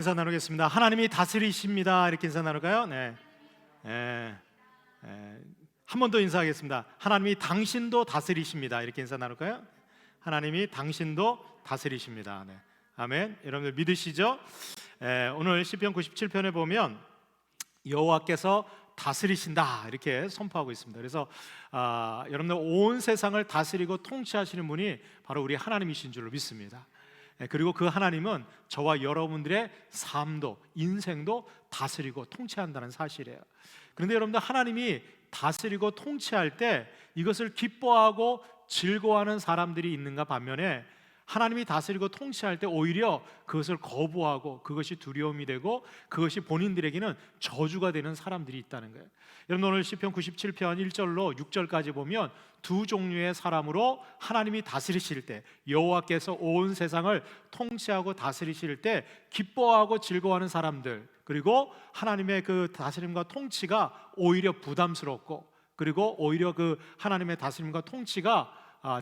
인사 나누겠습니다. 하나님이 다스리십니다. 이렇게 인사 나눌까요? 네. 한 번 더 인사하겠습니다. 하나님이 당신도 다스리십니다. 이렇게 인사 나눌까요? 하나님이 당신도 다스리십니다. 네. 아멘. 여러분들 믿으시죠? 오늘 시편 97편에 보면 여호와께서 다스리신다 이렇게 선포하고 있습니다. 그래서 여러분들 온 세상을 다스리고 통치하시는 분이 바로 우리 하나님이신 줄로 믿습니다. 그리고 그 하나님은 저와 여러분들의 삶도 인생도 다스리고 통치한다는 사실이에요. 그런데 여러분들 하나님이 다스리고 통치할 때 이것을 기뻐하고 즐거워하는 사람들이 있는가 반면에 하나님이 다스리고 통치할 때 오히려 그것을 거부하고 그것이 두려움이 되고 그것이 본인들에게는 저주가 되는 사람들이 있다는 거예요. 여러분 오늘 시편 97편 1절로 6절까지 보면 두 종류의 사람으로 하나님이 다스리실 때 여호와께서 온 세상을 통치하고 다스리실 때 기뻐하고 즐거워하는 사람들, 그리고 하나님의 그 다스림과 통치가 오히려 부담스럽고 그리고 오히려 그 하나님의 다스림과 통치가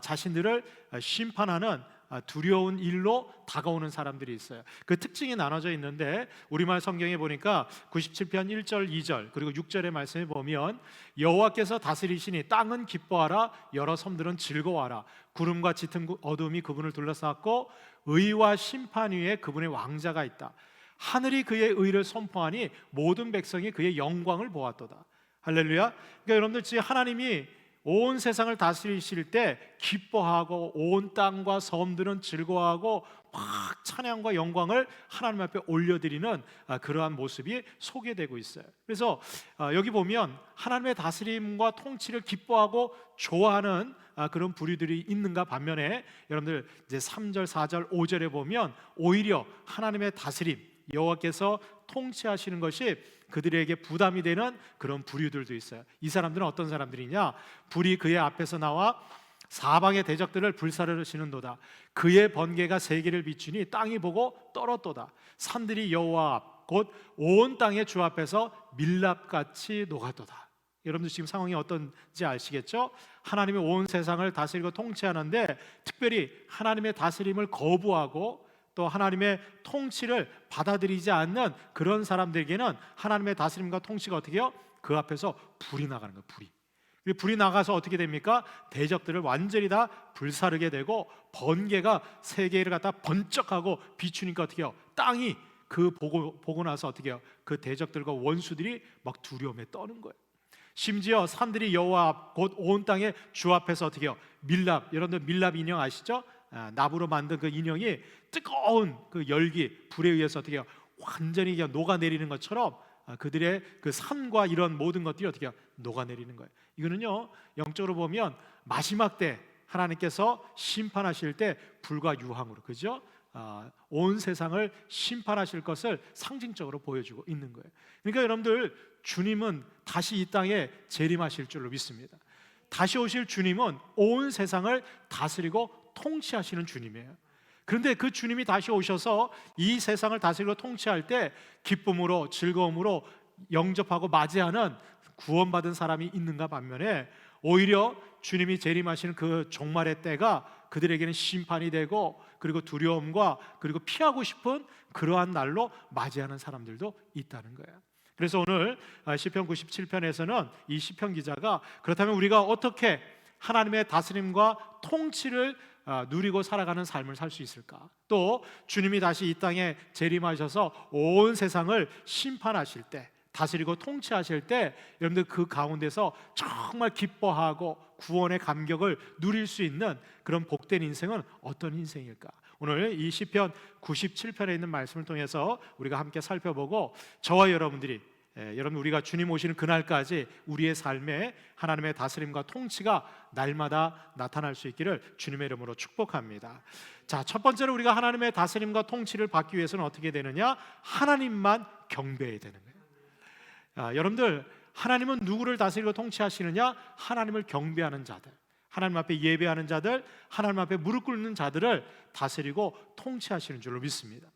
자신들을 심판하는 두려운 일로 다가오는 사람들이 있어요. 그 특징이 나눠져 있는데 우리말 성경에 보니까 97편 1절 2절 그리고 6절의 말씀에 보면 여호와께서 다스리시니 땅은 기뻐하라 여러 섬들은 즐거워하라 구름과 짙은 어둠이 그분을 둘러쌌고 의와 심판 위에 그분의 왕자가 있다. 하늘이 그의 의를 선포하니 모든 백성이 그의 영광을 보았도다. 할렐루야. 그러니까 여러분들 지금 하나님이 온 세상을 다스리실 때 기뻐하고 온 땅과 섬들은 즐거워하고 막 찬양과 영광을 하나님 앞에 올려드리는 그러한 모습이 소개되고 있어요. 그래서 여기 보면 하나님의 다스림과 통치를 기뻐하고 좋아하는 그런 부류들이 있는가 반면에 여러분들 이제 3절, 4절, 5절에 보면 오히려 하나님의 다스림 여호와께서 통치하시는 것이 그들에게 부담이 되는 그런 부류들도 있어요. 이 사람들은 어떤 사람들이냐? 불이 그의 앞에서 나와 사방의 대적들을 불사르시는도다. 그의 번개가 세계를 비추니 땅이 보고 떨었도다. 산들이 여호와 앞 곧 온 땅의 주 앞에서 밀랍같이 녹았도다. 여러분들 지금 상황이 어떤지 아시겠죠? 하나님이 온 세상을 다스리고 통치하는데 특별히 하나님의 다스림을 거부하고 또 하나님의 통치를 받아들이지 않는 그런 사람들에게는 하나님의 다스림과 통치가 어떻게 해요? 그 앞에서 불이 나가는 거예요. 불이 나가서 어떻게 됩니까? 대적들을 완전히 다 불사르게 되고 번개가 세계를 갖다 번쩍하고 비추니까 어떻게 해요? 땅이 그 보고 나서 어떻게 해요? 그 대적들과 원수들이 막 두려움에 떠는 거예요. 심지어 산들이 여호와 앞 곧 온 땅의 주 앞에서 어떻게 해요? 밀랍, 여러분들 밀랍 인형 아시죠? 나무로 만든 그 인형이 뜨거운 그 열기, 불에 의해서 어떻게 해요? 완전히 그냥 녹아내리는 것처럼 그들의 그 산과 이런 모든 것들이 어떻게 해요? 녹아내리는 거예요. 이거는요 영적으로 보면 마지막 때 하나님께서 심판하실 때 불과 유황으로, 그죠? 온 세상을 심판하실 것을 상징적으로 보여주고 있는 거예요. 그러니까 여러분들 주님은 다시 이 땅에 재림하실 줄로 믿습니다. 다시 오실 주님은 온 세상을 다스리고 통치하시는 주님이에요. 그런데 그 주님이 다시 오셔서 이 세상을 다스리고 통치할 때 기쁨으로 즐거움으로 영접하고 맞이하는 구원받은 사람이 있는가 반면에 오히려 주님이 재림하시는 그 종말의 때가 그들에게는 심판이 되고 그리고 두려움과 그리고 피하고 싶은 그러한 날로 맞이하는 사람들도 있다는 거예요. 그래서 오늘 시편 97편에서는 이 시편 기자가 그렇다면 우리가 어떻게 하나님의 다스림과 통치를 누리고 살아가는 삶을 살 수 있을까? 또 주님이 다시 이 땅에 재림하셔서 온 세상을 심판하실 때 다스리고 통치하실 때 여러분들 그 가운데서 정말 기뻐하고 구원의 감격을 누릴 수 있는 그런 복된 인생은 어떤 인생일까? 오늘 이 시편 97편에 있는 말씀을 통해서 우리가 함께 살펴보고 저와 여러분들이 여러분 우리가 주님 오시는 그날까지 우리의 삶에 하나님의 다스림과 통치가 날마다 나타날 수 있기를 주님의 이름으로 축복합니다. 자, 첫 번째로 우리가 하나님의 다스림과 통치를 받기 위해서는 어떻게 되느냐? 하나님만 경배해야 되는 거예요. 여러분들 하나님은 누구를 다스리고 통치하시느냐? 하나님을 경배하는 자들, 하나님 앞에 예배하는 자들, 하나님 앞에 무릎 꿇는 자들을 다스리고 통치하시는 줄로 믿습니다.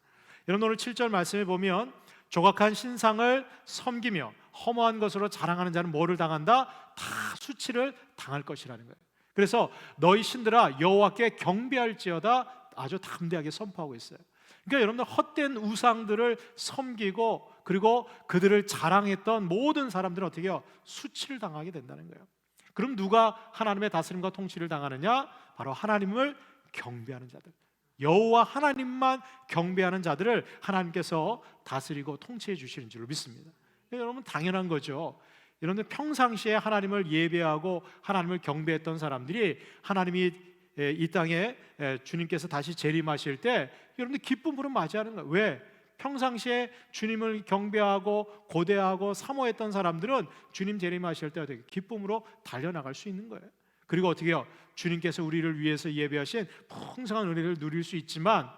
여러분 오늘 7절 말씀에 보면 조각한 신상을 섬기며 허무한 것으로 자랑하는 자는 뭐를 당한다? 다 수치를 당할 것이라는 거예요. 그래서 너희 신들아 여호와께 경배할지어다 아주 담대하게 선포하고 있어요. 그러니까 여러분들 헛된 우상들을 섬기고 그리고 그들을 자랑했던 모든 사람들은 어떻게 해요? 수치를 당하게 된다는 거예요. 그럼 누가 하나님의 다스림과 통치를 당하느냐? 바로 하나님을 경배하는 자들, 여호와 하나님만 경배하는 자들을 하나님께서 다스리고 통치해 주시는 줄로 믿습니다. 여러분 당연한 거죠. 여러분들 평상시에 하나님을 예배하고 하나님을 경배했던 사람들이 하나님이 이 땅에 주님께서 다시 재림하실 때 여러분들 기쁨으로 맞이하는 거예요. 왜? 평상시에 주님을 경배하고 고대하고 사모했던 사람들은 주님 재림하실 때 어떻게 기쁨으로 달려나갈 수 있는 거예요. 그리고 어떻게 해요? 주님께서 우리를 위해서 예배하신 풍성한 은혜를 누릴 수 있지만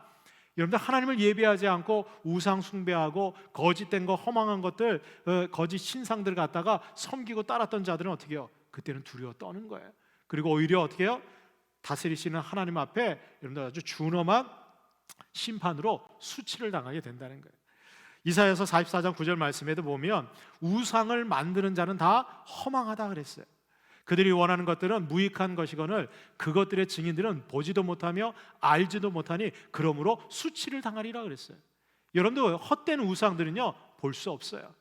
여러분들 하나님을 예배하지 않고 우상 숭배하고 거짓된 거 허망한 것들 거짓 신상들 갖다가 섬기고 따랐던 자들은 어떻게 해요? 그때는 두려워 떠는 거예요. 그리고 오히려 어떻게 해요? 다스리시는 하나님 앞에 여러분들 아주 준엄한 심판으로 수치를 당하게 된다는 거예요. 이사야서 44장 9절 말씀에도 보면 우상을 만드는 자는 다 허망하다 그랬어요. 그들이 원하는 것들은 무익한 것이거늘 그것들의 증인들은 보지도 못하며 알지도 못하니 그러므로 수치를 당하리라 그랬어요. 여러분들 헛된 우상들은요 볼 수 없어요.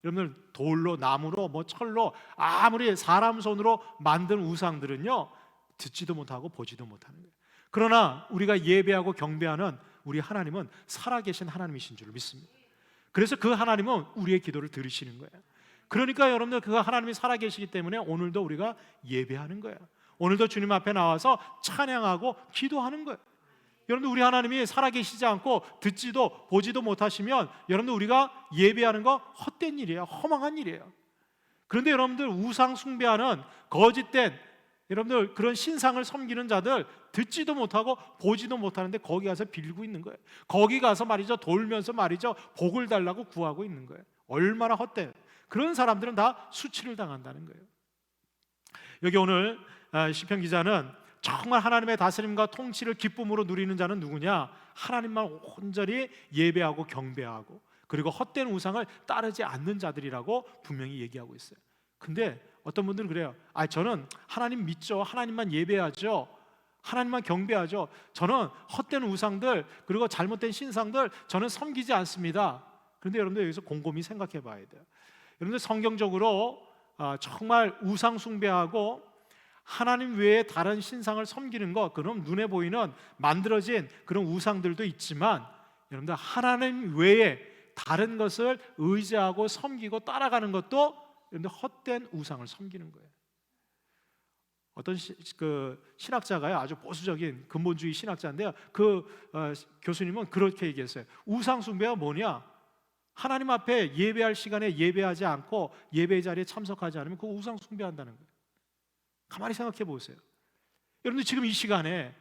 여러분들 돌로 나무로 뭐 철로 아무리 사람 손으로 만든 우상들은요 듣지도 못하고 보지도 못하는 거예요. 그러나 우리가 예배하고 경배하는 우리 하나님은 살아계신 하나님이신 줄 믿습니다. 그래서 그 하나님은 우리의 기도를 들으시는 거예요. 그러니까 여러분들 그 하나님이 살아계시기 때문에 오늘도 우리가 예배하는 거예요. 오늘도 주님 앞에 나와서 찬양하고 기도하는 거예요. 여러분들 우리 하나님이 살아계시지 않고 듣지도 보지도 못하시면 여러분들 우리가 예배하는 거 헛된 일이에요. 허망한 일이에요. 그런데 여러분들 우상 숭배하는 거짓된 여러분들 그런 신상을 섬기는 자들 듣지도 못하고 보지도 못하는데 거기 가서 빌고 있는 거예요. 거기 가서 말이죠 돌면서 말이죠 복을 달라고 구하고 있는 거예요. 얼마나 헛된 그런 사람들은 다 수치를 당한다는 거예요. 여기 오늘 시편 기자는 정말 하나님의 다스림과 통치를 기쁨으로 누리는 자는 누구냐? 하나님만 온전히 예배하고 경배하고 그리고 헛된 우상을 따르지 않는 자들이라고 분명히 얘기하고 있어요. 근데 어떤 분들은 그래요. 저는 하나님 믿죠. 하나님만 예배하죠. 하나님만 경배하죠. 저는 헛된 우상들 그리고 잘못된 신상들 저는 섬기지 않습니다. 그런데 여러분들 여기서 곰곰이 생각해 봐야 돼요. 여러분들 성경적으로 정말 우상 숭배하고 하나님 외에 다른 신상을 섬기는 것, 그럼 눈에 보이는 만들어진 그런 우상들도 있지만 여러분들 하나님 외에 다른 것을 의지하고 섬기고 따라가는 것도 여러분들 헛된 우상을 섬기는 거예요. 어떤 신학자가요, 아주 보수적인 근본주의 신학자인데요, 교수님은 그렇게 얘기했어요. 우상 숭배가 뭐냐? 하나님 앞에 예배할 시간에 예배하지 않고 예배 자리에 참석하지 않으면 그거 우상 숭배한다는 거예요. 가만히 생각해 보세요. 여러분들 지금 이 시간에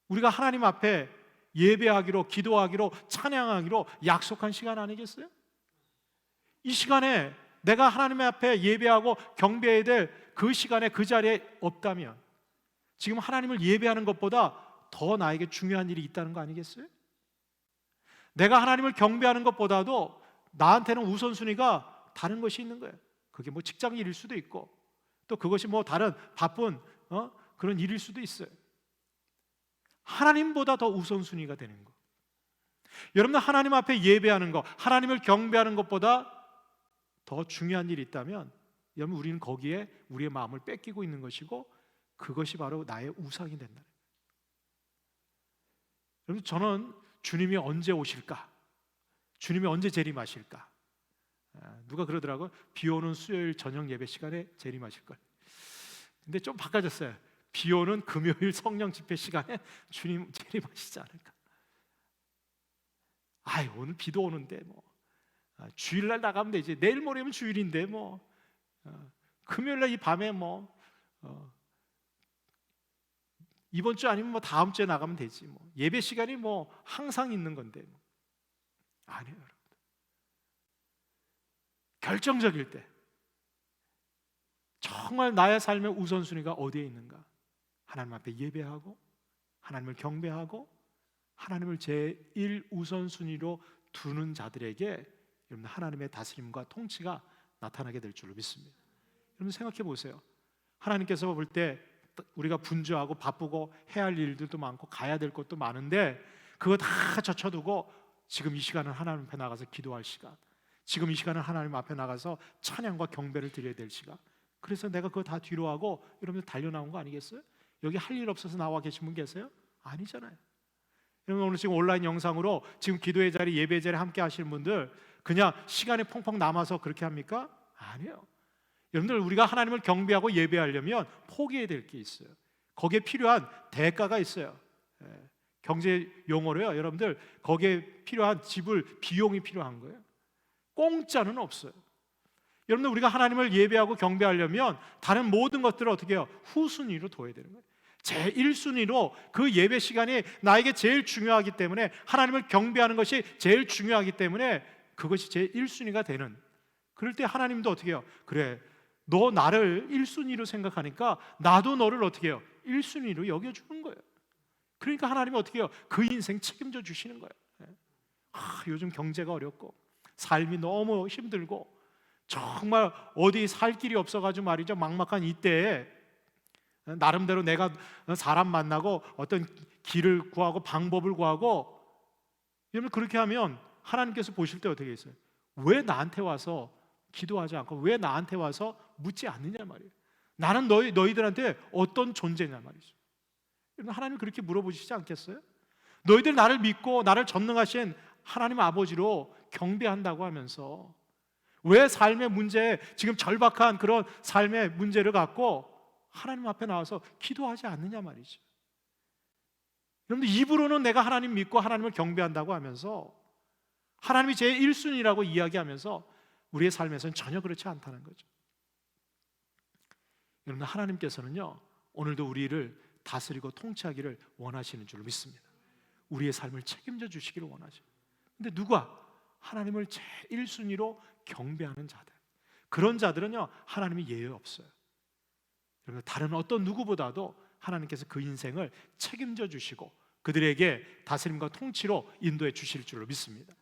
우리가 하나님 앞에 예배하기로 기도하기로 찬양하기로 약속한 시간 아니겠어요? 이 시간에 내가 하나님 앞에 예배하고 경배해야 될 그 시간에 그 자리에 없다면 지금 하나님을 예배하는 것보다 더 나에게 중요한 일이 있다는 거 아니겠어요? 내가 하나님을 경배하는 것보다도 나한테는 우선순위가 다른 것이 있는 거예요. 그게 뭐 직장 일일 수도 있고 또 그것이 뭐 다른 바쁜 그런 일일 수도 있어요. 하나님보다 더 우선순위가 되는 거. 여러분들 하나님 앞에 예배하는 것, 하나님을 경배하는 것보다 더 중요한 일이 있다면 여러분 우리는 거기에 우리의 마음을 뺏기고 있는 것이고 그것이 바로 나의 우상이 된다는 거예요. 여러분 저는 주님이 언제 오실까? 주님이 언제 재림하실까? 누가 그러더라고요. 비 오는 수요일 저녁 예배 시간에 재림하실 걸. 근데 좀 바꿔졌어요. 비 오는 금요일 성령 집회 시간에 주님 재림하시지 않을까? 오늘 비도 오는데 뭐 주일날 나가면 되지. 내일 모레면 주일인데 뭐 금요일날 이 밤에 뭐 이번 주 아니면 뭐 다음 주에 나가면 되지. 뭐 예배 시간이 뭐 항상 있는 건데 뭐. 아니에요, 여러분. 결정적일 때 정말 나의 삶의 우선순위가 어디에 있는가? 하나님 앞에 예배하고 하나님을 경배하고 하나님을 제1 우선순위로 두는 자들에게 여러분 하나님의 다스림과 통치가 나타나게 될 줄로 믿습니다. 여러분 생각해 보세요. 하나님께서 볼 때 우리가 분주하고 바쁘고 해야 할 일들도 많고 가야 될 것도 많은데 그거 다 젖혀두고 지금 이 시간은 하나님 앞에 나가서 기도할 시간, 지금 이 시간은 하나님 앞에 나가서 찬양과 경배를 드려야 될 시간. 그래서 내가 그거 다 뒤로 하고 여러분들 달려나온 거 아니겠어요? 여기 할 일 없어서 나와 계신 분 계세요? 아니잖아요. 여러분 오늘 지금 온라인 영상으로 지금 기도의 자리, 예배의 자리 함께 하시는 분들 그냥 시간이 펑펑 남아서 그렇게 합니까? 아니에요. 여러분들 우리가 하나님을 경배하고 예배하려면 포기해야 될 게 있어요. 거기에 필요한 대가가 있어요. 경제 용어로요, 여러분들 거기에 필요한 지불 비용이 필요한 거예요. 공짜는 없어요. 여러분들 우리가 하나님을 예배하고 경배하려면 다른 모든 것들을 어떻게 해요? 후순위로 둬야 되는 거예요. 제1순위로 그 예배 시간이 나에게 제일 중요하기 때문에, 하나님을 경배하는 것이 제일 중요하기 때문에 그것이 제1순위가 되는, 그럴 때 하나님도 어떻게 해요? 그래, 너 나를 1순위로 생각하니까 나도 너를 어떻게 해요? 1순위로 여겨주는 거예요. 그러니까 하나님이 어떻게 해요? 그 인생 책임져 주시는 거예요. 요즘 경제가 어렵고 삶이 너무 힘들고 정말 어디 살 길이 없어가지고 말이죠, 막막한 이때에 나름대로 내가 사람 만나고 어떤 길을 구하고 방법을 구하고, 여러분 그렇게 하면 하나님께서 보실 때 어떻게 있어요? 왜 나한테 와서 기도하지 않고 왜 나한테 와서 묻지 않느냐 말이에요. 나는 너희들한테 어떤 존재냐 말이죠. 여러분 하나님 그렇게 물어보시지 않겠어요? 너희들 나를 믿고 나를 전능하신 하나님 아버지로 경배한다고 하면서 왜 삶의 문제, 지금 절박한 그런 삶의 문제를 갖고 하나님 앞에 나와서 기도하지 않느냐 말이죠. 여러분들 입으로는 내가 하나님 믿고 하나님을 경배한다고 하면서 하나님이 제 1순위라고 이야기하면서 우리의 삶에서는 전혀 그렇지 않다는 거죠. 여러분 하나님께서는요 오늘도 우리를 다스리고 통치하기를 원하시는 줄 믿습니다. 우리의 삶을 책임져 주시기를 원하죠. 근데 누가? 하나님을 제1순위로 경배하는 자들, 그런 자들은요 하나님이 예외 없어요. 여러분 다른 어떤 누구보다도 하나님께서 그 인생을 책임져 주시고 그들에게 다스림과 통치로 인도해 주실 줄로 믿습니다.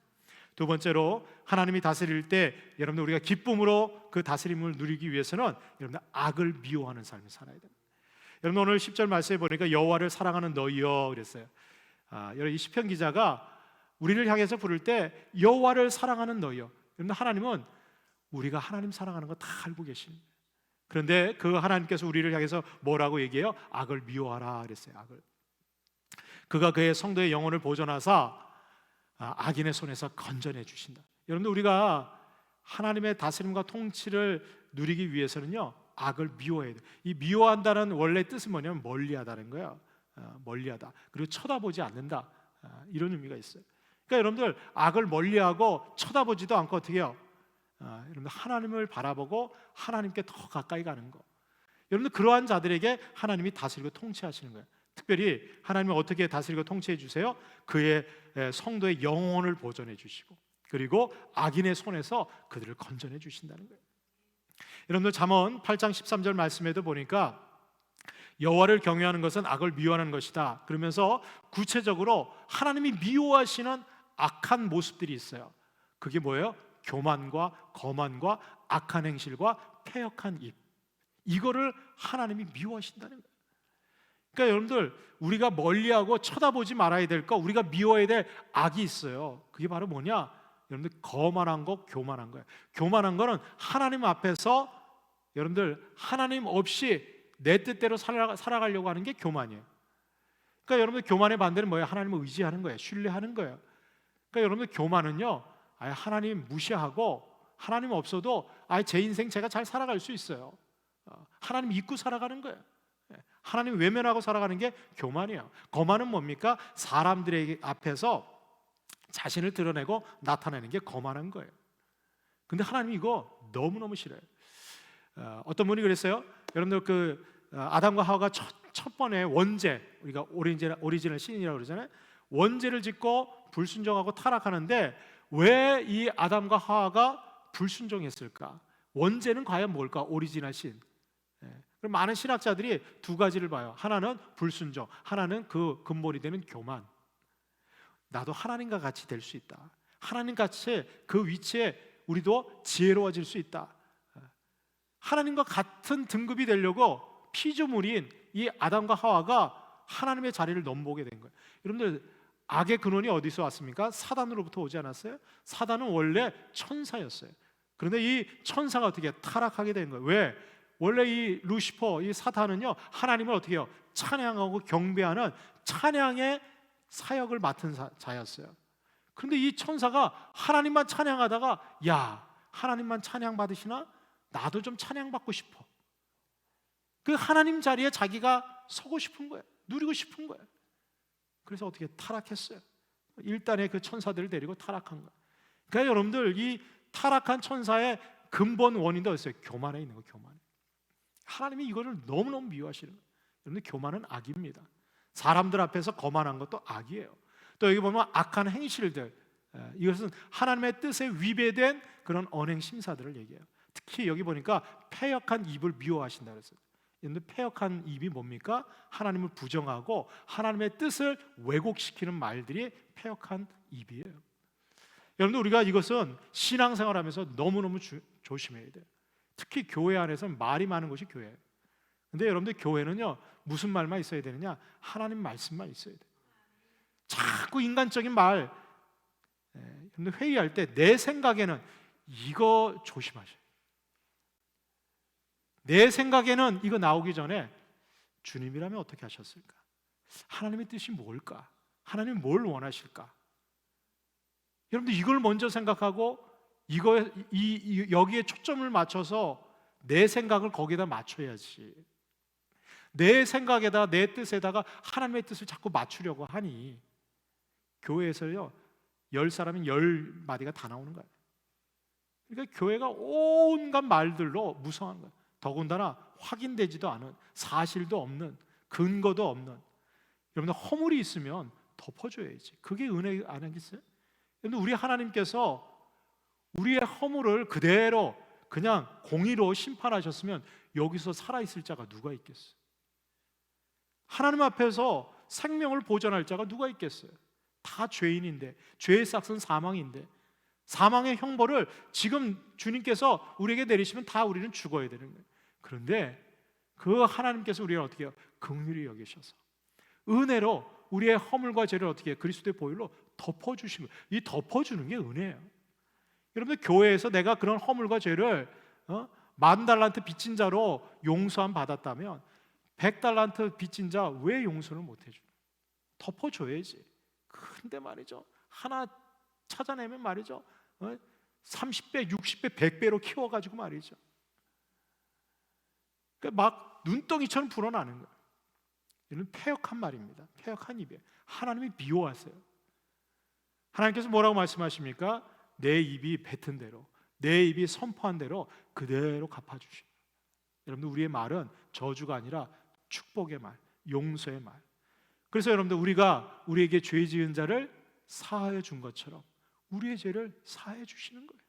두 번째로, 하나님이 다스릴 때 여러분들 우리가 기쁨으로 그 다스림을 누리기 위해서는 여러분들 악을 미워하는 삶을 살아야 됩니다. 여러분 오늘 10절 말씀에 보니까 여호와를 사랑하는 너희여 그랬어요. 여러분 이 시편 기자가 우리를 향해서 부를 때 여호와를 사랑하는 너희여. 여러분 하나님은 우리가 하나님 사랑하는 거 다 알고 계십니다. 그런데 그 하나님께서 우리를 향해서 뭐라고 얘기해요? 악을 미워하라 그랬어요. 악을. 그가 그의 성도의 영혼을 보존하사 악인의 손에서 건져내 주신다. 여러분들 우리가 하나님의 다스림과 통치를 누리기 위해서는요 악을 미워해야 돼요. 이 미워한다는 원래 뜻은 뭐냐면 멀리하다는 거예요. 멀리하다, 그리고 쳐다보지 않는다, 이런 의미가 있어요. 그러니까 여러분들 악을 멀리하고 쳐다보지도 않고 어떻게 해요? 여러분들 하나님을 바라보고 하나님께 더 가까이 가는 거. 여러분들 그러한 자들에게 하나님이 다스리고 통치하시는 거예요. 특별히 하나님은 어떻게 다스리고 통치해 주세요? 그의 성도의 영혼을 보존해 주시고 그리고 악인의 손에서 그들을 건져내 주신다는 거예요. 여러분들 잠언 8장 13절 말씀에도 보니까 여호와를 경외하는 것은 악을 미워하는 것이다 그러면서 구체적으로 하나님이 미워하시는 악한 모습들이 있어요. 그게 뭐예요? 교만과 거만과 악한 행실과 패역한 입, 이거를 하나님이 미워하신다는 거예요. 그러니까 여러분들 우리가 멀리하고 쳐다보지 말아야 될 거, 우리가 미워해야 될 악이 있어요. 그게 바로 뭐냐? 여러분들 거만한 거, 교만한 거예요. 교만한 거는 하나님 앞에서 여러분들 하나님 없이 내 뜻대로 살아가려고 하는 게 교만이에요. 그러니까 여러분들 교만의 반대는 뭐예요? 하나님을 의지하는 거예요. 신뢰하는 거예요. 그러니까 여러분들 교만은요 아예 하나님 무시하고 하나님 없어도 아예 제 인생 제가 잘 살아갈 수 있어요. 하나님 잊고 살아가는 거예요. 하나님 외면하고 살아가는 게 교만이에요. 거만은 뭡니까? 사람들의 앞에서 자신을 드러내고 나타내는 게 거만한 거예요. 근데 하나님 이거 너무너무 싫어요. 어떤 분이 그랬어요. 여러분들 그 아담과 하와가 첫 번에 원죄, 우리가 오리지널 신이라고 그러잖아요. 원죄를 짓고 불순종하고 타락하는데 왜 이 아담과 하와가 불순종했을까? 원죄는 과연 뭘까? 오리지널 신. 그럼 많은 신학자들이 두 가지를 봐요. 하나는 불순종, 하나는 그 근본이 되는 교만. 나도 하나님과 같이 될 수 있다. 하나님 같이 그 위치에 우리도 지혜로워질 수 있다. 하나님과 같은 등급이 되려고 피조물인 이 아담과 하와가 하나님의 자리를 넘보게 된 거예요. 여러분들 악의 근원이 어디서 왔습니까? 사단으로부터 오지 않았어요? 사단은 원래 천사였어요. 그런데 이 천사가 어떻게 타락하게 된 거예요? 왜? 원래 이 루시퍼, 이 사탄은요, 하나님을 어떻게 해요? 찬양하고 경배하는 찬양의 사역을 맡은 자였어요. 그런데 이 천사가 하나님만 찬양하다가, 야, 하나님만 찬양 받으시나? 나도 좀 찬양받고 싶어. 그 하나님 자리에 자기가 서고 싶은 거예요. 누리고 싶은 거예요. 그래서 어떻게 타락했어요? 일단의 그 천사들을 데리고 타락한 거예요. 그러니까 여러분들, 이 타락한 천사의 근본 원인도 어딨어요? 교만에 있는 거예요. 교만. 하나님이 이거를 너무너무 미워하시는 거예요. 여러분들, 교만은 악입니다. 사람들 앞에서 거만한 것도 악이에요. 또 여기 보면 악한 행실들, 이것은 하나님의 뜻에 위배된 그런 언행 심사들을 얘기해요. 특히 여기 보니까 패역한 입을 미워하신다 그랬어요. 여러분들, 패역한 입이 뭡니까? 하나님을 부정하고 하나님의 뜻을 왜곡시키는 말들이 패역한 입이에요. 여러분들, 우리가 이것은 신앙생활하면서 너무너무 조심해야 돼요. 특히 교회 안에서는 말이 많은 것이 교회예요. 근데 여러분들, 교회는요, 무슨 말만 있어야 되느냐? 하나님 말씀만 있어야 돼요. 자꾸 인간적인 말, 여러분들 회의할 때 내 생각에는 이거 조심하셔요. 내 생각에는 이거 나오기 전에 주님이라면 어떻게 하셨을까? 하나님의 뜻이 뭘까? 하나님이 뭘 원하실까? 여러분들, 이걸 먼저 생각하고 여기에 초점을 맞춰서 내 생각을 거기다 맞춰야지. 내 생각에다, 내 뜻에다가 하나님의 뜻을 자꾸 맞추려고 하니 교회에서요, 10사람이 10마디가 다 나오는 거예요. 그러니까 교회가 온갖 말들로 무성한 거예요. 더군다나 확인되지도 않은, 사실도 없는, 근거도 없는, 여러분들, 허물이 있으면 덮어줘야지. 그게 은혜 아니겠어요? 여러분, 우리 하나님께서 우리의 허물을 그대로 그냥 공의로 심판하셨으면 여기서 살아있을 자가 누가 있겠어요? 하나님 앞에서 생명을 보전할 자가 누가 있겠어요? 다 죄인인데, 죄의 삭은 사망인데, 사망의 형벌을 지금 주님께서 우리에게 내리시면 다 우리는 죽어야 되는 거예요. 그런데 그 하나님께서 우리를 어떻게 해요? 긍휼히 여기셔서 은혜로 우리의 허물과 죄를 어떻게 해요? 그리스도의 보혈로 덮어주시는 거예요. 이 덮어주는 게 은혜예요. 여러분들, 교회에서 내가 그런 허물과 죄를 10,000달란트 빚진 자로 용서함 받았다면 100달란트 빚진 자 왜 용서를 못 해줘요? 덮어줘야지. 근데 말이죠, 하나 찾아내면 말이죠, 30배, 60배, 100배로 키워가지고 말이죠, 그러니까 막 눈덩이처럼 불어나는 거예요. 이는 패역한 말입니다. 패역한 입이에요. 하나님이 미워하세요. 하나님께서 뭐라고 말씀하십니까? 내 입이 뱉은 대로, 내 입이 선포한 대로 그대로 갚아주시오. 여러분들, 우리의 말은 저주가 아니라 축복의 말, 용서의 말. 그래서 여러분들, 우리가 우리에게 죄 지은 자를 사하여 준 것처럼 우리의 죄를 사하여 주시는 거예요.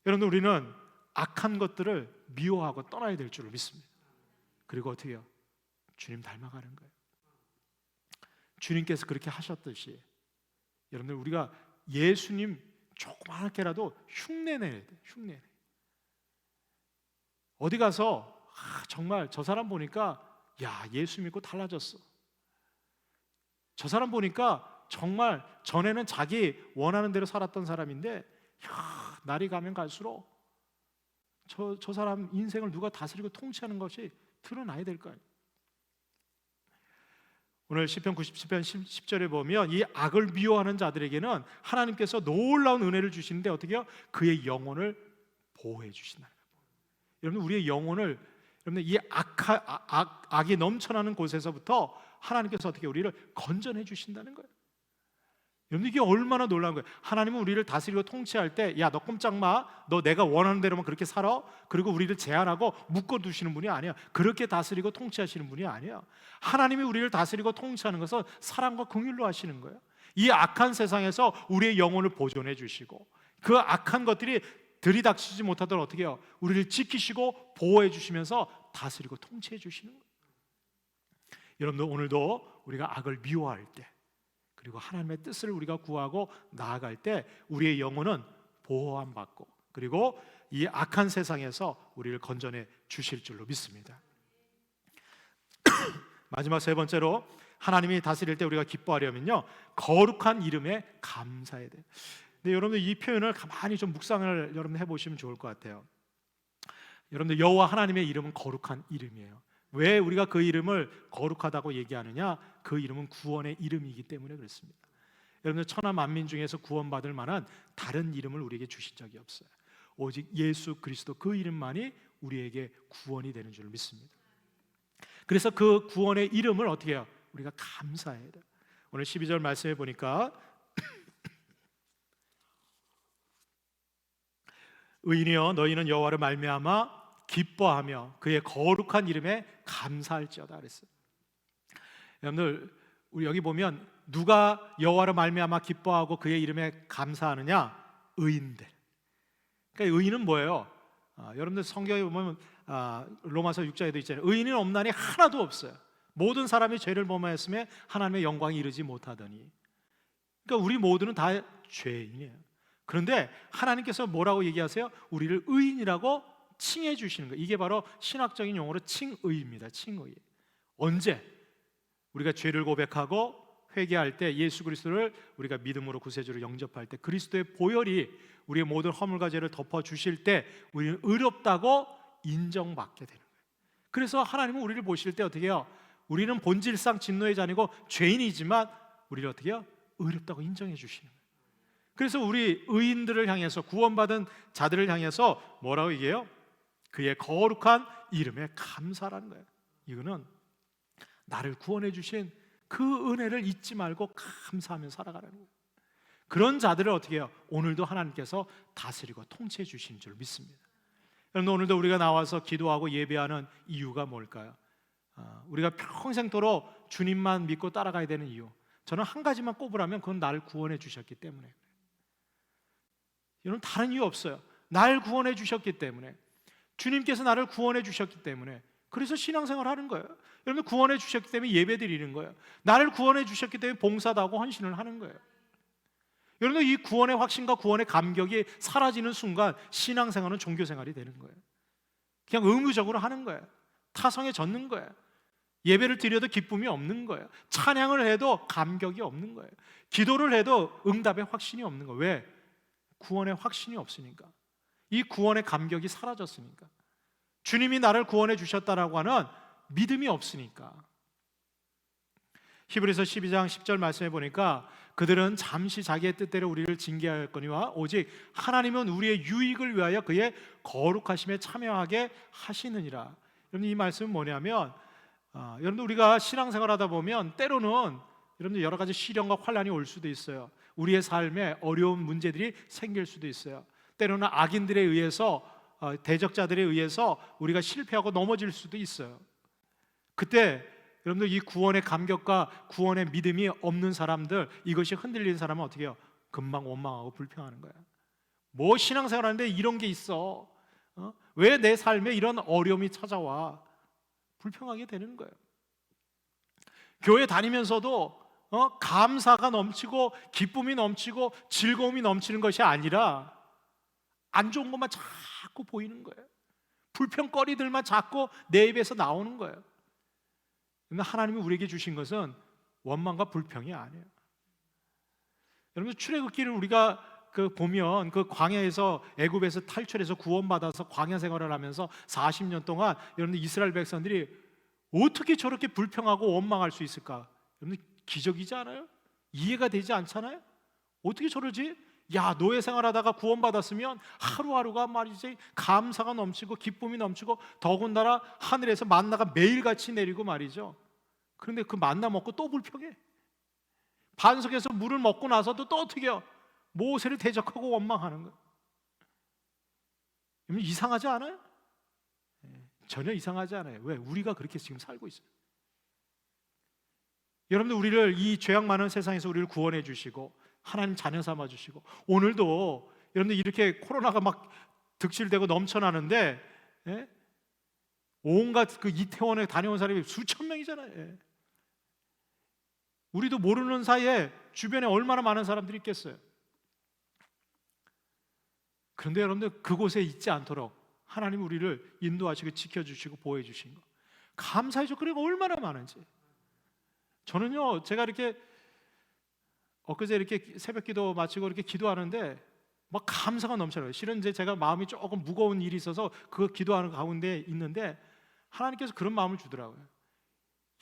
여러분들, 우리는 악한 것들을 미워하고 떠나야 될 줄을 믿습니다. 그리고 어떻게 해요? 주님 닮아가는 거예요. 주님께서 그렇게 하셨듯이 여러분들, 우리가 예수님 조그맣게라도 흉내내야 돼. 흉내. 어디 가서 정말 저 사람 보니까, 야, 예수 믿고 달라졌어. 저 사람 보니까 정말 전에는 자기 원하는 대로 살았던 사람인데, 야, 날이 가면 갈수록 저 사람 인생을 누가 다스리고 통치하는 것이 드러나야 될 거예요. 오늘 시편 97편 10절에 보면 이 악을 미워하는 자들에게는 하나님께서 놀라운 은혜를 주시는데 어떻게 해요? 그의 영혼을 보호해 주신다는 거예요. 여러분, 우리의 영혼을, 여러분, 이 악이 넘쳐나는 곳에서부터 하나님께서 어떻게 우리를 건져내 주신다는 거예요. 여러분, 이게 얼마나 놀라운 거예요. 하나님은 우리를 다스리고 통치할 때, 야, 너 꼼짝 마, 너 내가 원하는 대로만 그렇게 살아. 그리고 우리를 제한하고 묶어두시는 분이 아니야. 그렇게 다스리고 통치하시는 분이 아니야. 하나님이 우리를 다스리고 통치하는 것은 사랑과 긍휼로 하시는 거예요. 이 악한 세상에서 우리의 영혼을 보존해 주시고, 그 악한 것들이 들이닥치지 못하도록 어떻게 해요? 우리를 지키시고 보호해 주시면서 다스리고 통치해 주시는 거예요. 여러분들, 오늘도 우리가 악을 미워할 때, 그리고 하나님의 뜻을 우리가 구하고 나아갈 때 우리의 영혼은 보호함 받고, 그리고 이 악한 세상에서 우리를 건져내 주실 줄로 믿습니다. 마지막 세 번째로, 하나님이 다스릴 때 우리가 기뻐하려면요, 거룩한 이름에 감사해야 돼요. 근데 여러분들 이 표현을 가만히 좀 묵상을 여러분 해보시면 좋을 것 같아요. 여러분들 여호와 하나님의 이름은 거룩한 이름이에요. 왜 우리가 그 이름을 거룩하다고 얘기하느냐? 그 이름은 구원의 이름이기 때문에 그렇습니다. 여러분들 천하 만민 중에서 구원받을 만한 다른 이름을 우리에게 주신 적이 없어요. 오직 예수 그리스도 그 이름만이 우리에게 구원이 되는 줄 믿습니다. 그래서 그 구원의 이름을 어떻게 해요? 우리가 감사해야 돼요. 오늘 12절 말씀해 보니까 의인이여 너희는 여호와를 말미암아 기뻐하며 그의 거룩한 이름에 감사할지어다 그랬어요. 여러분들 우리 여기 보면 누가 여호와를 말미암아 기뻐하고 그의 이름에 감사하느냐? 의인들. 그러니까 의인은 뭐예요? 여러분들 성경에 보면 로마서 6장에도 있잖아요. 의인은 없나니 하나도 없어요. 모든 사람이 죄를 범하였음에 하나님의 영광이 이르지 못하더니. 그러니까 우리 모두는 다 죄인이에요. 그런데 하나님께서 뭐라고 얘기하세요? 우리를 의인이라고 칭해 주시는 거예요. 이게 바로 신학적인 용어로 칭의입니다. 칭의. 언제? 우리가 죄를 고백하고 회개할 때, 예수 그리스도를 우리가 믿음으로 구세주로 영접할 때, 그리스도의 보혈이 우리의 모든 허물과 죄를 덮어 주실 때 우리는 의롭다고 인정받게 되는 거예요. 그래서 하나님은 우리를 보실 때 어떻게 해요? 우리는 본질상 진노의 자녀고 죄인이지만 우리를 어떻게 해요? 의롭다고 인정해 주시는 거예요. 그래서 우리 의인들을 향해서, 구원받은 자들을 향해서 뭐라고 얘기해요? 그의 거룩한 이름에 감사라는 거예요. 이거는 나를 구원해 주신 그 은혜를 잊지 말고 감사하며 살아가라는 거예요. 그런 자들을 어떻게 해요? 오늘도 하나님께서 다스리고 통치해 주시는 줄 믿습니다. 여러분, 오늘도 우리가 나와서 기도하고 예배하는 이유가 뭘까요? 우리가 평생토록 주님만 믿고 따라가야 되는 이유, 저는 한 가지만 꼽으라면 그건 나를 구원해 주셨기 때문에. 여러분, 다른 이유 없어요. 날 구원해 주셨기 때문에, 주님께서 나를 구원해 주셨기 때문에, 그래서 신앙생활 하는 거예요. 여러분, 구원해 주셨기 때문에 예배 드리는 거예요. 나를 구원해 주셨기 때문에 봉사도 하고 헌신을 하는 거예요. 여러분, 이 구원의 확신과 구원의 감격이 사라지는 순간 신앙생활은 종교생활이 되는 거예요. 그냥 의무적으로 하는 거예요. 타성에 젖는 거예요. 예배를 드려도 기쁨이 없는 거예요. 찬양을 해도 감격이 없는 거예요. 기도를 해도 응답의 확신이 없는 거예요. 왜? 구원의 확신이 없으니까. 이 구원의 감격이 사라졌으니까. 주님이 나를 구원해 주셨다라고 하는 믿음이 없으니까. 히브리서 12장 10절 말씀해 보니까 그들은 잠시 자기의 뜻대로 우리를 징계하였거니와 오직 하나님은 우리의 유익을 위하여 그의 거룩하심에 참여하게 하시느니라. 여러분, 이 말씀은 뭐냐면 여러분들 우리가 신앙생활하다 보면 때로는 여러분들 여러 가지 시련과 환난이 올 수도 있어요. 우리의 삶에 어려운 문제들이 생길 수도 있어요. 때로는 악인들에 의해서, 대적자들에 의해서 우리가 실패하고 넘어질 수도 있어요. 그때 여러분들 이 구원의 감격과 구원의 믿음이 없는 사람들, 이것이 흔들리는 사람은 어떻게 해요? 금방 원망하고 불평하는 거야. 뭐 신앙생활하는데 이런 게 있어? 왜 내 삶에 이런 어려움이 찾아와? 불평하게 되는 거예요. 교회 다니면서도 감사가 넘치고 기쁨이 넘치고 즐거움이 넘치는 것이 아니라 안 좋은 것만 자꾸 보이는 거예요. 불평거리들만 자꾸 내 입에서 나오는 거예요. 근데 하나님이 우리에게 주신 것은 원망과 불평이 아니에요. 여러분, 출애굽기를 우리가 보면 그 광야에서, 애굽에서 탈출해서 구원받아서 광야 생활을 하면서 40년 동안 여러분들 이스라엘 백성들이 어떻게 저렇게 불평하고 원망할 수 있을까? 여러분, 기적이지 않아요? 이해가 되지 않잖아요? 어떻게 저러지? 야, 노예 생활하다가 구원받았으면 하루하루가 말이지 감사가 넘치고 기쁨이 넘치고 더군다나 하늘에서 만나가 매일같이 내리고 말이죠. 그런데 그 만나 먹고 또 불평해. 반석에서 물을 먹고 나서도 또 어떻게 해요? 모세를 대적하고 원망하는 거예요. 이상하지 않아요? 전혀 이상하지 않아요. 왜? 우리가 그렇게 지금 살고 있어요. 여러분들, 우리를 이 죄악 많은 세상에서 우리를 구원해 주시고 하나님 자녀 삼아 주시고, 오늘도 여러분들 이렇게 코로나가 막 득실되고 넘쳐나는데, 온갖 그 이태원에 다녀온 사람이 수천 명이잖아요. 우리도 모르는 사이에 주변에 얼마나 많은 사람들이 있겠어요. 그런데 여러분들, 그곳에 있지 않도록 하나님 우리를 인도하시고 지켜주시고 보호해 주신 거 감사해줘. 그리고 얼마나 많은지. 저는요, 제가 이렇게 엊그제 이렇게 새벽기도 마치고 이렇게 기도하는데 막 감사가 넘쳐요. 실은 이제 제가 마음이 조금 무거운 일이 있어서 그 기도하는 가운데 있는데 하나님께서 그런 마음을 주더라고요.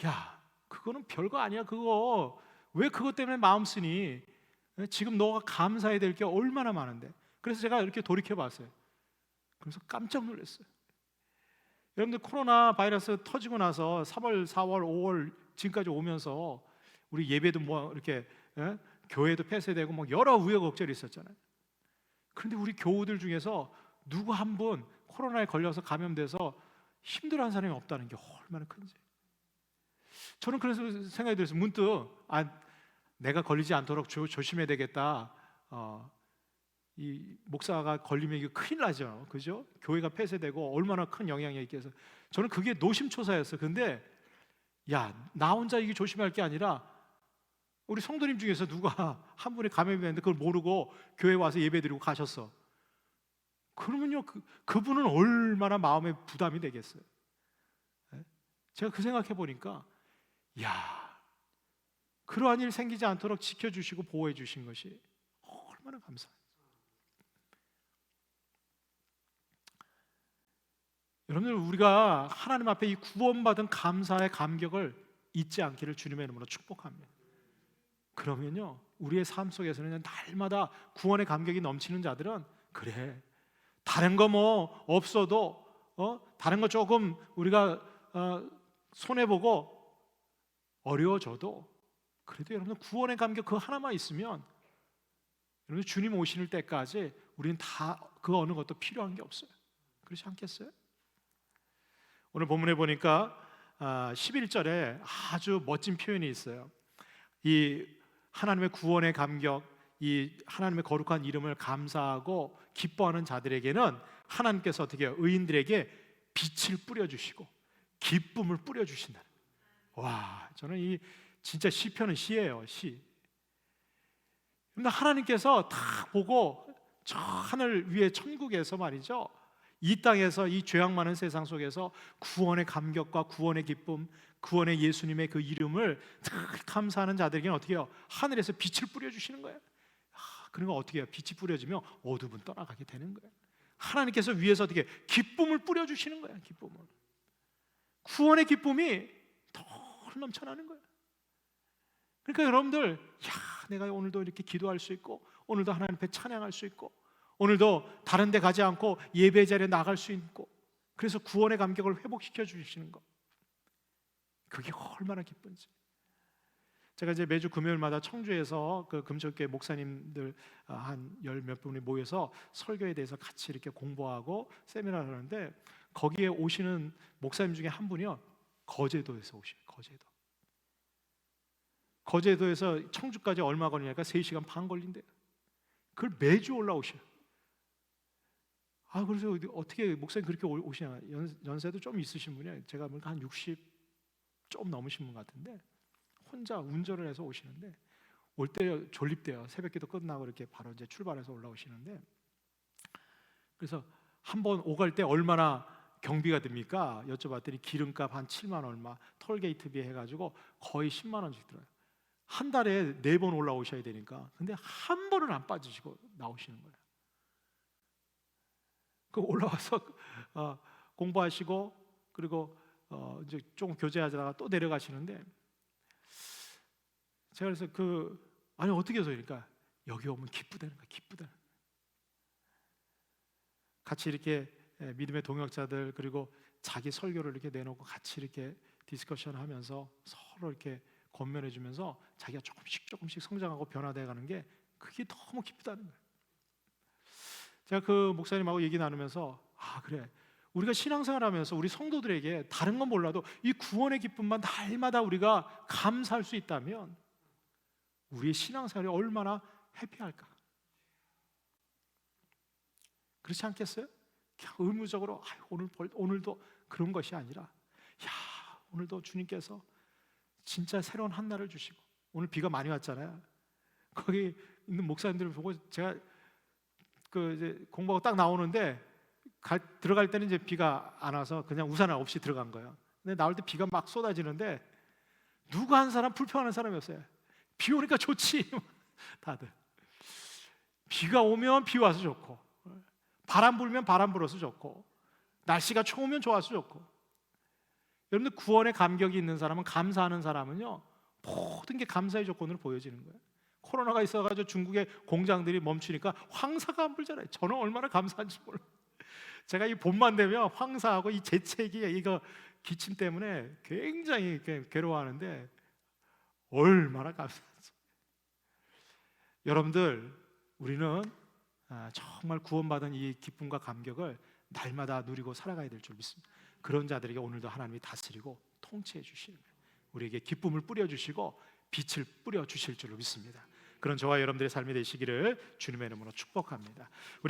야, 그거는 별거 아니야. 그거 왜 그것 때문에 마음 쓰니? 지금 너가 감사해야 될 게 얼마나 많은데. 그래서 제가 이렇게 돌이켜 봤어요. 그래서 깜짝 놀랐어요. 여러분들, 코로나 바이러스 터지고 나서 3월, 4월, 5월 지금까지 오면서 우리 예배도 뭐 이렇게 교회도 폐쇄되고 뭐 여러 우여곡절이 있었잖아요. 그런데 우리 교우들 중에서 누구 한 분 코로나에 걸려서 감염돼서 힘들어하는 사람이 없다는 게 얼마나 큰지. 저는 그래서 생각이 들었어요. 문득 내가 걸리지 않도록 조심해야 되겠다. 이 목사가 걸리면 이거 큰일 나죠, 그죠? 교회가 폐쇄되고 얼마나 큰 영향이 있겠어요. 저는 그게 노심초사였어요. 근데 나 혼자 이게 조심할 게 아니라 우리 성도님 중에서 누가 한 분이 감염이 됐는데 그걸 모르고 교회 와서 예배드리고 가셨어. 그러면요, 그분은 얼마나 마음에 부담이 되겠어요. 제가 그 생각해 보니까 그러한 일 생기지 않도록 지켜주시고 보호해 주신 것이 얼마나 감사해요. 여러분들, 우리가 하나님 앞에 이 구원받은 감사의 감격을 잊지 않기를 주님의 이름으로 축복합니다. 그러면요, 우리의 삶 속에서는 날마다 구원의 감격이 넘치는 자들은 그래, 다른 거 뭐 없어도 다른 거 조금 우리가 손해보고 어려워져도 그래도 여러분 구원의 감격 그 하나만 있으면 여러분 주님 오실 때까지 우리는 다 그 어느 것도 필요한 게 없어요. 그렇지 않겠어요? 오늘 본문에 보니까 11절에 아주 멋진 표현이 있어요. 이 하나님의 구원의 감격, 이 하나님의 거룩한 이름을 감사하고 기뻐하는 자들에게는 하나님께서 어떻게 해요? 의인들에게 빛을 뿌려주시고 기쁨을 뿌려주신다. 와, 저는 이 진짜 시편은 시예요, 시. 근데 하나님께서 다 보고 저 하늘 위에 천국에서 말이죠, 이 땅에서 이 죄악 많은 세상 속에서 구원의 감격과 구원의 기쁨, 구원의 예수님의 그 이름을 감사하는 자들에게는 어떻게 해요? 하늘에서 빛을 뿌려주시는 거예요. 그러면 어떻게 해요? 빛이 뿌려지면 어둠은 떠나가게 되는 거예요. 하나님께서 위에서 어떻게 기쁨을 뿌려주시는 거예요. 기쁨을. 구원의 기쁨이 더 넘쳐나는 거예요. 그러니까 여러분들, 내가 오늘도 이렇게 기도할 수 있고 오늘도 하나님 앞에 찬양할 수 있고 오늘도 다른 데 가지 않고 예배 자리에 나갈 수 있고, 그래서 구원의 감격을 회복시켜 주시는 것, 그게 얼마나 기쁜지. 제가 이제 매주 금요일마다 청주에서 그 금속교회 목사님들 한 열 몇 분이 모여서 설교에 대해서 같이 이렇게 공부하고 세미나를 하는데, 거기에 오시는 목사님 중에 한 분이요, 거제도에서 오셔요. 거제도에서 청주까지 얼마 걸리냐니까 3시간 반 걸린대요. 그걸 매주 올라오셔요. 그래서 어떻게 목사님 그렇게 오시냐? 연세도 좀 있으신 분이에요. 제가 보니까 한 60 좀 넘으신 분 같은데 혼자 운전을 해서 오시는데, 올 때 졸립대요. 새벽기도 끝나고 이렇게 바로 이제 출발해서 올라오시는데, 그래서 한번 오갈 때 얼마나 경비가 듭니까? 여쭤봤더니 기름값 한 7만 얼마, 톨게이트비 해가지고 거의 10만 원씩 들어요. 한 달에 4번 올라오셔야 되니까. 근데 한 번은 안 빠지시고 나오시는 거예요. 그 올라와서 공부하시고 그리고 이제 좀 교제하다가 또 내려가시는데, 제가 그래서 아니 어떻게 해서, 그러니까 여기 오면 기쁘다는 거야. 기쁘다. 같이 이렇게 믿음의 동역자들 그리고 자기 설교를 이렇게 내놓고 같이 이렇게 디스커션하면서 서로 이렇게 권면해 주면서 자기가 조금씩 성장하고 변화돼 가는 게, 그게 너무 기쁘다는 거예요. 제가 그 목사님하고 얘기 나누면서 그래, 우리가 신앙생활하면서 우리 성도들에게 다른 건 몰라도 이 구원의 기쁨만 날마다 우리가 감사할 수 있다면 우리의 신앙생활이 얼마나 해피할까. 그렇지 않겠어요? 그냥 의무적으로 오늘도 그런 것이 아니라, 오늘도 주님께서 진짜 새로운 한 날을 주시고, 오늘 비가 많이 왔잖아요. 거기 있는 목사님들을 보고 제가 이제 공부하고 딱 나오는데 들어갈 때는 이제 비가 안 와서 그냥 우산 없이 들어간 거예요. 근데 나올 때 비가 막 쏟아지는데 누구 한 사람 불평하는 사람이 없어요. 비 오니까 좋지. 다들 비가 오면 비 와서 좋고, 바람 불면 바람 불어서 좋고, 날씨가 좋으면 좋아서 좋고. 여러분들 구원의 감격이 있는 사람은, 감사하는 사람은요, 모든 게 감사의 조건으로 보여지는 거예요. 코로나가 있어가지고 중국의 공장들이 멈추니까 황사가 안 불잖아요. 저는 얼마나 감사한지 몰라요. 제가 이 봄만 되면 황사하고 이 재채기, 이거 기침 때문에 굉장히 괴로워하는데 얼마나 감사하죠. 여러분들, 우리는 정말 구원받은 이 기쁨과 감격을 날마다 누리고 살아가야 될 줄 믿습니다. 그런 자들에게 오늘도 하나님이 다스리고 통치해 주시는 거예요. 우리에게 기쁨을 뿌려주시고 빛을 뿌려주실 줄로 믿습니다. 그런 저와 여러분들의 삶이 되시기를 주님의 이름으로 축복합니다. 우리